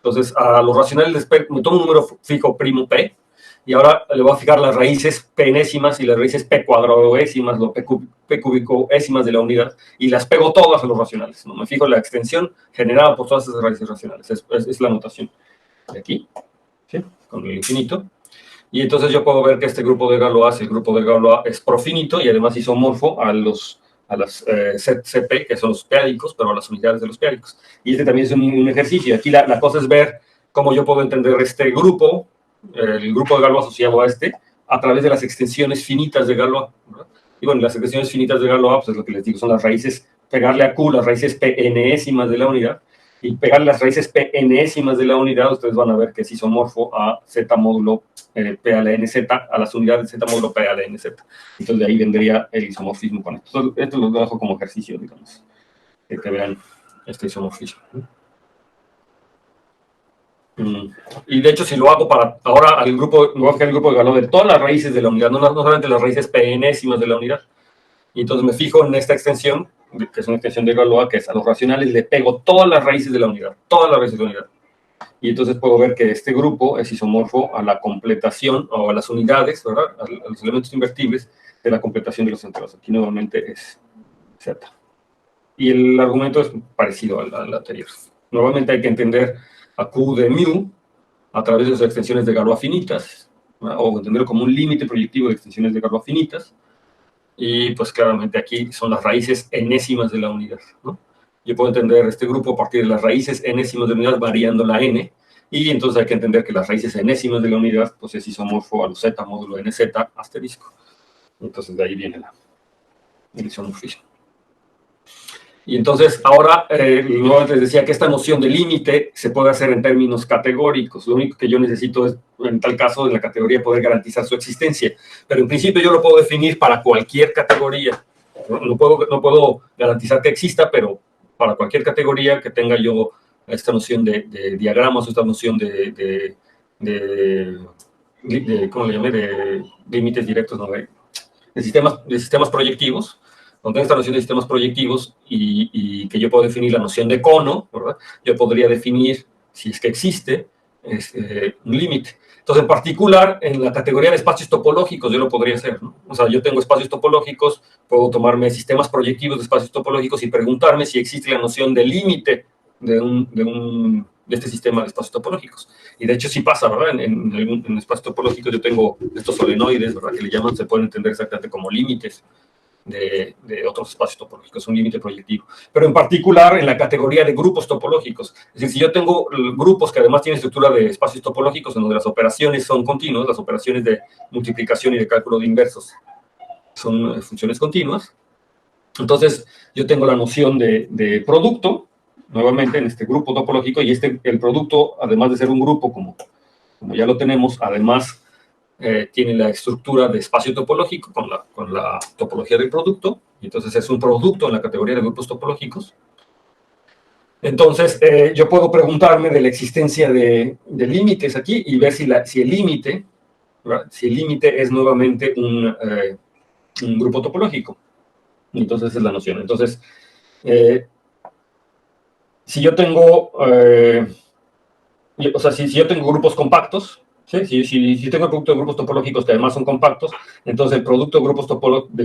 Entonces, a los racionales me tomo un número fijo primo p, y ahora le voy a fijar las raíces p-enésimas y las raíces p-cuadradoésimas, o p-cubicoésimas de la unidad, y las pego todas a los racionales, ¿no? Me fijo la extensión generada por todas esas raíces racionales. Es la notación de aquí, ¿sí? Con el infinito. Y entonces yo puedo ver que este grupo de Galois, el grupo de Galois es profinito y además isomorfo a las CP, que son los peádicos, pero a las unidades de los peádicos. Y este también es un ejercicio. Aquí la cosa es ver cómo yo puedo entender este grupo, el grupo de Galois asociado a través de las extensiones finitas de Galois, ¿verdad? Y bueno, las extensiones finitas de Galois, pues es lo que les digo, son las raíces, pegarle a Q las raíces p-enésimas de la unidad, y pegarle las raíces p-enésimas de la unidad, ustedes van a ver que es isomorfo a Z módulo P a la NZ, a las unidades Z módulo P a la NZ. Entonces de ahí vendría el isomorfismo con esto. Entonces, esto lo dejo como ejercicio, digamos, que vean este isomorfismo. Y de hecho, si lo hago para ahora al grupo, me voy a fijar el grupo de Galois de todas las raíces de la unidad, no solamente las raíces p-enésimas de la unidad. Y entonces me fijo en esta extensión, que es una extensión de Galois, que es a los racionales le pego todas las raíces de la unidad, todas las raíces de la unidad. Y entonces puedo ver que este grupo es isomorfo a la completación, o a las unidades, ¿verdad? A los elementos invertibles de la completación de los enteros. Aquí nuevamente es Z. Y el argumento es parecido al anterior. Nuevamente hay que entender a Q de mu a través de sus extensiones de Galois finitas, ¿verdad? O entenderlo como un límite proyectivo de extensiones de Galois finitas. Y pues claramente aquí son las raíces enésimas de la unidad, ¿no? Yo puedo entender este grupo a partir de las raíces enésimas de la unidad variando la n, y entonces hay que entender que las raíces enésimas de la unidad pues es isomorfo a los z módulo nz asterisco. Entonces de ahí viene el isomorfismo. Y entonces ahora, nuevamente les decía que esta noción de límite se puede hacer en términos categóricos. Lo único que yo necesito es, en tal caso, en la categoría poder garantizar su existencia. Pero en principio yo lo puedo definir para cualquier categoría. No puedo garantizar que exista, pero para cualquier categoría que tenga yo esta noción de diagramas, esta noción ¿cómo le llamé? De límites directos, ¿no? de sistemas proyectivos. Cuando tengo esta noción de sistemas proyectivos y que yo puedo definir la noción de cono, ¿verdad? Yo podría definir, si es que existe, un límite. Entonces, en particular, en la categoría de espacios topológicos, yo lo podría hacer, ¿no? O sea, yo tengo espacios topológicos, puedo tomarme sistemas proyectivos de espacios topológicos y preguntarme si existe la noción de límite de este sistema de espacios topológicos. Y de hecho sí pasa, ¿verdad? En espacios topológicos yo tengo estos solenoides, ¿verdad? Que le llaman, se pueden entender exactamente como límites de otros espacios topológicos, un límite proyectivo. Pero en particular en la categoría de grupos topológicos. Es decir, si yo tengo grupos que además tienen estructura de espacios topológicos en donde las operaciones son continuas, las operaciones de multiplicación y de cálculo de inversos son funciones continuas, entonces yo tengo la noción de producto, nuevamente en este grupo topológico, y el producto, además de ser un grupo como ya lo tenemos, además tiene la estructura de espacio topológico con la topología del producto, y entonces es un producto en la categoría de grupos topológicos. Entonces, yo puedo preguntarme de la existencia de límites aquí y ver si el límite es nuevamente un grupo topológico. Entonces, esa es la noción. Entonces, si yo tengo, o sea, si yo tengo grupos compactos, ¿sí? Si tengo el producto de grupos topológicos que además son compactos, entonces el producto de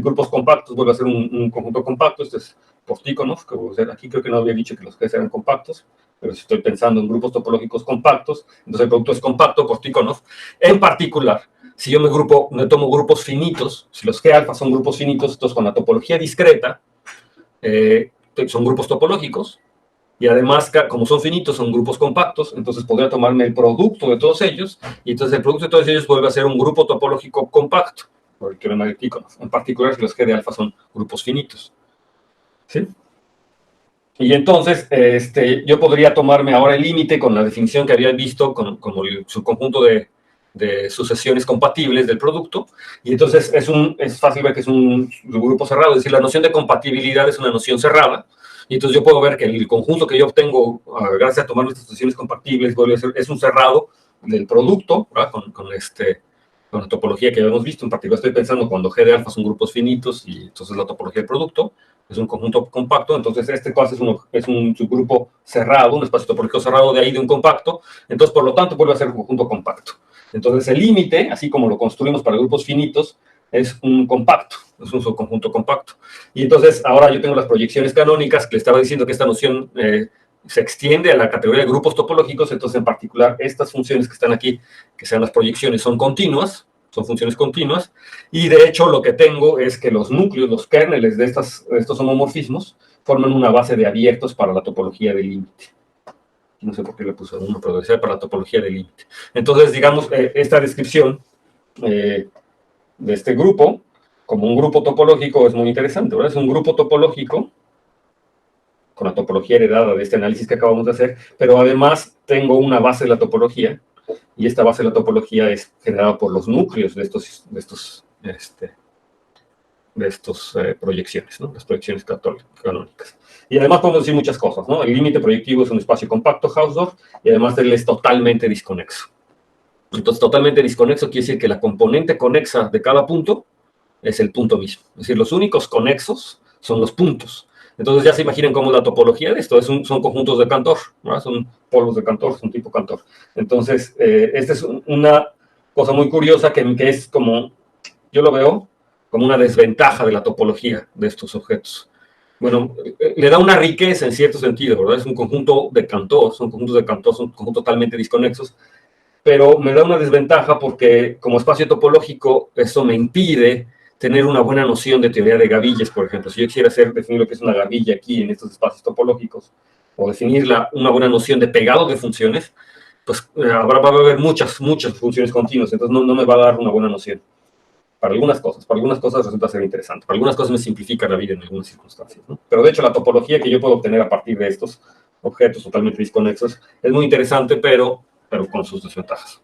grupos compactos vuelve a ser un conjunto compacto. Este es por Tikhonov, que aquí creo que no había dicho que los Gs eran compactos, pero si estoy pensando en grupos topológicos compactos, entonces el producto es compacto por Tikhonov. En particular, si yo me tomo grupos finitos, si los G alfa son grupos finitos, entonces con la topología discreta son grupos topológicos. Y además, como son finitos, son grupos compactos, entonces podría tomarme el producto de todos ellos, y entonces el producto de todos ellos vuelve a ser un grupo topológico compacto, por el teorema de Tikhonov. En particular, si los G de alfa son grupos finitos. ¿Sí? Y entonces, yo podría tomarme ahora el límite con la definición que había visto, como el subconjunto de sucesiones compatibles del producto, y entonces es fácil ver que es un grupo cerrado, es decir, la noción de compatibilidad es una noción cerrada, y entonces yo puedo ver que el conjunto que yo obtengo gracias a tomar nuestras sucesiones compatibles es un cerrado del producto, con la topología que habíamos visto. En particular estoy pensando cuando G de alfa son grupos finitos y entonces la topología del producto es un conjunto compacto, entonces este caso es un subgrupo cerrado, un espacio topológico cerrado de ahí de un compacto, entonces por lo tanto vuelve a ser un conjunto compacto. Entonces el límite, así como lo construimos para grupos finitos, es un compacto, es un subconjunto compacto. Y entonces ahora yo tengo las proyecciones canónicas, que le estaba diciendo que esta noción se extiende a la categoría de grupos topológicos, entonces en particular estas funciones que están aquí, que sean las proyecciones, son continuas, son funciones continuas, y de hecho lo que tengo es que los núcleos, los kernels de estos homomorfismos forman una base de abiertos para la topología del límite. No sé por qué le puse uno, pero debe ser para la topología del límite. Entonces, digamos, esta descripción de este grupo, como un grupo topológico, es muy interesante, ¿verdad? Es un grupo topológico con la topología heredada de este análisis que acabamos de hacer, pero además tengo una base de la topología, y esta base de la topología es generada por los núcleos de estos proyecciones, ¿no? Las proyecciones canónicas. Y además podemos decir muchas cosas, ¿no? El límite proyectivo es un espacio compacto, Hausdorff, y además él es totalmente desconexo. Entonces, totalmente desconexo quiere decir que la componente conexa de cada punto es el punto mismo. Es decir, los únicos conexos son los puntos. Entonces ya se imaginan cómo la topología de esto son conjuntos de Cantor, ¿no? Son polos de Cantor, son tipo Cantor. Entonces, esta es una cosa muy curiosa que es como, yo lo veo como una desventaja de la topología de estos objetos. Bueno, le da una riqueza en cierto sentido, ¿verdad? Es un conjunto de Cantor, son conjuntos totalmente desconexos, pero me da una desventaja porque como espacio topológico eso me impide tener una buena noción de teoría de gavillas, por ejemplo. Si yo quisiera definir lo que es una gavilla aquí en estos espacios topológicos, o definir una buena noción de pegado de funciones, pues va a haber muchas funciones continuas, entonces no me va a dar una buena noción. Para algunas cosas resulta ser interesante, para algunas cosas me simplifica la vida en algunas circunstancias, ¿no? Pero de hecho la topología que yo puedo obtener a partir de estos objetos totalmente desconexos es muy interesante, pero con sus desventajas.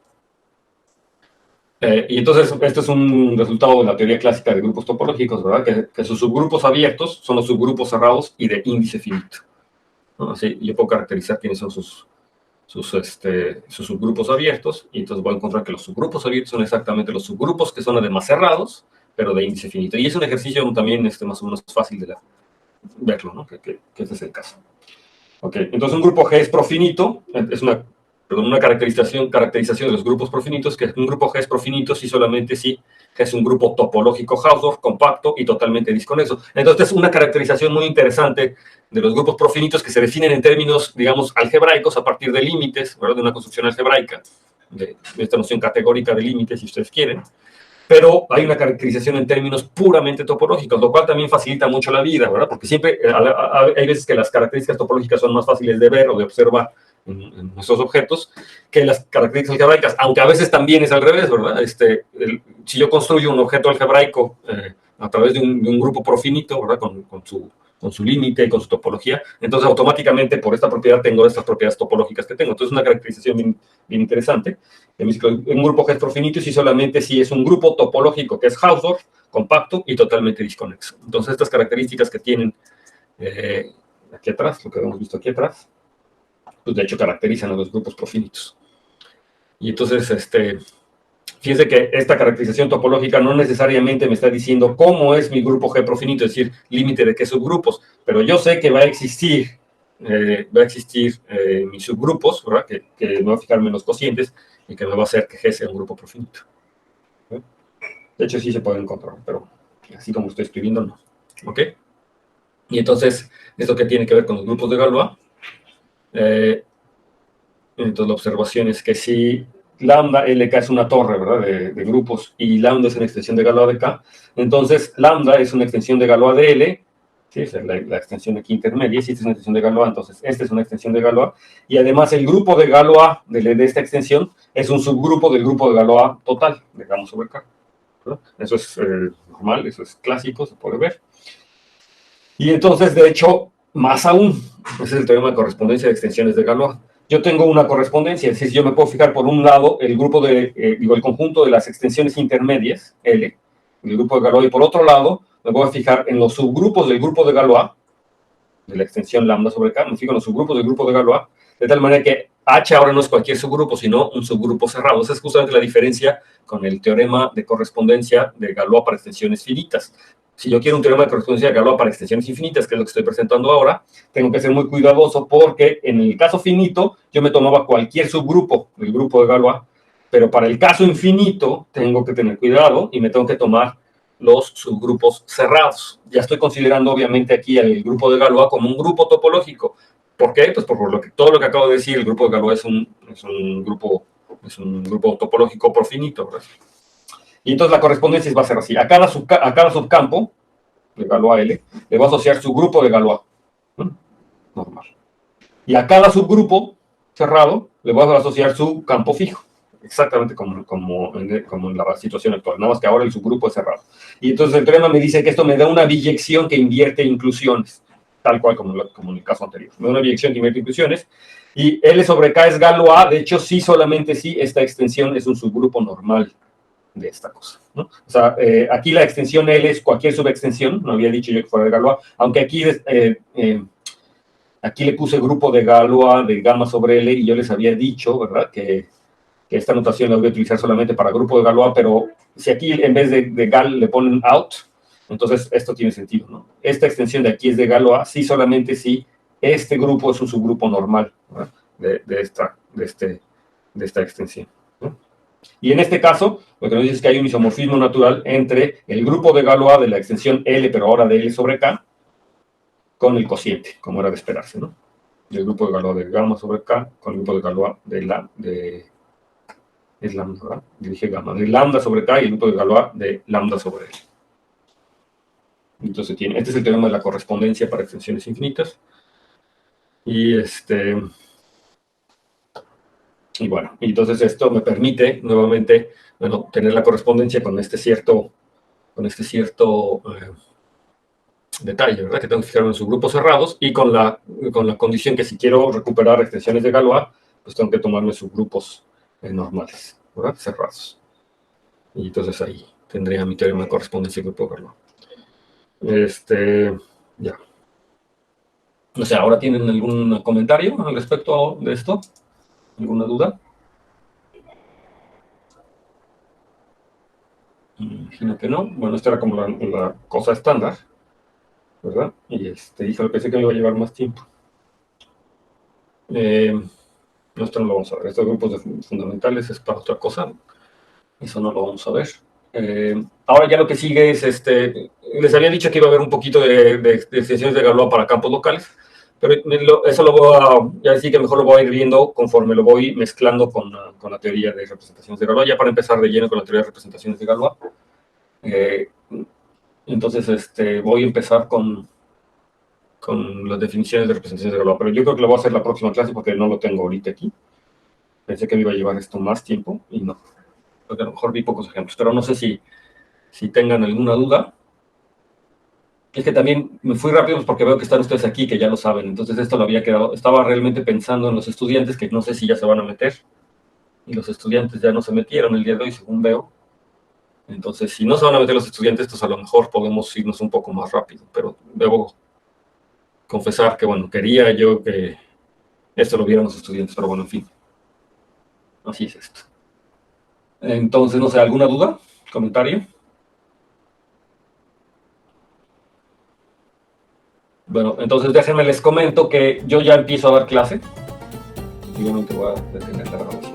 Y entonces, este es un resultado de la teoría clásica de grupos topológicos, ¿verdad? Que sus subgrupos abiertos son los subgrupos cerrados y de índice finito, ¿no? Así yo puedo caracterizar quiénes son sus subgrupos abiertos, y entonces voy a encontrar que los subgrupos abiertos son exactamente los subgrupos que son además cerrados, pero de índice finito. Y es un ejercicio también más o menos fácil de verlo, ¿no? Que este es el caso. Ok, entonces un grupo G es profinito, es una perdón, una caracterización de los grupos profinitos, que un grupo G es profinito si solamente si G es un grupo topológico Hausdorff, compacto y totalmente disconexo. Entonces, es una caracterización muy interesante de los grupos profinitos que se definen en términos, digamos, algebraicos a partir de límites, ¿verdad? De una construcción algebraica, de esta noción categórica de límites, si ustedes quieren. Pero hay una caracterización en términos puramente topológicos, lo cual también facilita mucho la vida, ¿verdad? Porque siempre hay veces que las características topológicas son más fáciles de ver o de observar en nuestros objetos que las características algebraicas, aunque a veces también es al revés, ¿verdad? Si yo construyo un objeto algebraico a través de un grupo profinito, ¿verdad? Con su límite y con su topología, entonces automáticamente por esta propiedad tengo estas propiedades topológicas que tengo. Entonces es una caracterización bien interesante. Un grupo G es profinito y solamente si es un grupo topológico que es Hausdorff, compacto y totalmente disconexo. Entonces estas características que tienen aquí atrás, lo que hemos visto aquí atrás, pues de hecho caracterizan a los grupos profinitos. Y entonces, fíjense que esta caracterización topológica no necesariamente me está diciendo cómo es mi grupo G profinito, es decir, límite de qué subgrupos, pero yo sé que va a existir mis subgrupos, ¿verdad? Que me voy a fijarme en los cocientes y que me va a hacer que G sea un grupo profinito. De hecho, sí se puede encontrar, pero así como estoy escribiendo, no. ¿Ok? Y entonces, ¿esto qué tiene que ver con los grupos de Galois? Entonces, la observación es que si lambda LK es una torre, ¿verdad? De grupos, y lambda es una extensión de Galois de K, entonces lambda es una extensión de Galois de L, ¿sí? Es la extensión aquí intermedia, si esta es una extensión de Galois, entonces esta es una extensión de Galois, y además el grupo de Galois de esta extensión es un subgrupo del grupo de Galois total, de gamma sobre K. ¿Verdad? Eso es normal, eso es clásico, se puede ver. Y entonces, de hecho, más aún, ese es el teorema de correspondencia de extensiones de Galois. Yo tengo una correspondencia, es decir, yo me puedo fijar por un lado el conjunto de las extensiones intermedias, L, del grupo de Galois, y por otro lado me voy a fijar en los subgrupos del grupo de Galois, de la extensión lambda sobre K, me fijo en los subgrupos del grupo de Galois, de tal manera que H ahora no es cualquier subgrupo, sino un subgrupo cerrado. Esa es justamente la diferencia con el teorema de correspondencia de Galois para extensiones finitas. Si yo quiero un teorema de correspondencia de Galois para extensiones infinitas, que es lo que estoy presentando ahora, tengo que ser muy cuidadoso porque en el caso finito yo me tomaba cualquier subgrupo del grupo de Galois, pero para el caso infinito tengo que tener cuidado y me tengo que tomar los subgrupos cerrados. Ya estoy considerando obviamente aquí el grupo de Galois como un grupo topológico. ¿Por qué? Pues por todo lo que acabo de decir, el grupo de Galois es un grupo topológico profinito, ¿verdad? Y entonces la correspondencia va a ser así. A cada subcampo de Galois L le va a asociar su grupo de Galois. Normal. Y a cada subgrupo cerrado le voy a asociar su campo fijo. Exactamente como en la situación actual. Nada más que ahora el subgrupo es cerrado. Y entonces el teorema me dice que esto me da una biyección que invierte inclusiones. Tal cual como en el caso anterior. Me da una biyección que invierte inclusiones. Y L sobre K es Galois. De hecho, sí, solamente sí, esta extensión es un subgrupo normal de esta cosa, ¿no? O sea, aquí la extensión L es cualquier subextensión, no había dicho yo que fuera de Galois, aunque aquí le puse grupo de Galois de gamma sobre L y yo les había dicho, ¿verdad?, que esta notación la voy a utilizar solamente para grupo de Galois, pero si aquí en vez de gal le ponen out, entonces esto tiene sentido, ¿no? Esta extensión de aquí es de Galois, sí, solamente si este grupo es un subgrupo normal, ¿verdad?, de esta extensión, ¿no? Y en este caso, lo que nos dice es que hay un isomorfismo natural entre el grupo de Galois de la extensión L, pero ahora de L sobre K, con el cociente, como era de esperarse, ¿no? El grupo de Galois de gamma sobre K con el grupo de Galois es lambda, ¿verdad? Yo dije gamma, de lambda sobre K y el grupo de Galois de lambda sobre L. Entonces este es el teorema de la correspondencia para extensiones infinitas. Y bueno, entonces esto me permite nuevamente, bueno, tener la correspondencia con este cierto detalle, ¿verdad? Que tengo que fijarme en subgrupos cerrados y con la condición que si quiero recuperar extensiones de Galois, pues tengo que tomarme subgrupos normales, ¿verdad?, cerrados. Y entonces ahí tendría mi teorema de correspondencia de grupo de Galois. Ya. No sé, ¿ahora tienen algún comentario al respecto de esto? ¿Alguna duda? Imagino que no. Bueno, esta era como la cosa estándar, ¿verdad? Y híjole, pensé que me iba a llevar más tiempo. Esto no lo vamos a ver. Estos grupos de fundamentales es para otra cosa. Eso no lo vamos a ver. Ahora ya lo que sigue es, les había dicho que iba a haber un poquito de extensiones de Galois para campos locales, pero eso lo voy a, ya sí que mejor lo voy a ir viendo conforme lo voy mezclando con la teoría de representaciones de Galois, ya para empezar de lleno con la teoría de representaciones de Galois. Entonces, voy a empezar con las definiciones de representaciones de Galois, pero yo creo que lo voy a hacer la próxima clase porque no lo tengo ahorita aquí. Pensé que me iba a llevar esto más tiempo y no. Porque a lo mejor vi pocos ejemplos, pero no sé si tengan alguna duda. Es que también me fui rápido porque veo que están ustedes aquí, que ya lo saben. Entonces esto lo había quedado, estaba realmente pensando en los estudiantes, que no sé si ya se van a meter. Y los estudiantes ya no se metieron el día de hoy, según veo. Entonces, si no se van a meter los estudiantes, pues a lo mejor podemos irnos un poco más rápido. Pero debo confesar que, bueno, quería yo que esto lo vieran los estudiantes, pero bueno, en fin. Así es esto. Entonces, no sé, ¿alguna duda? ¿Comentario? Bueno, entonces déjenme les comento que yo ya empiezo a dar clase. Igualmente voy a detener la grabación.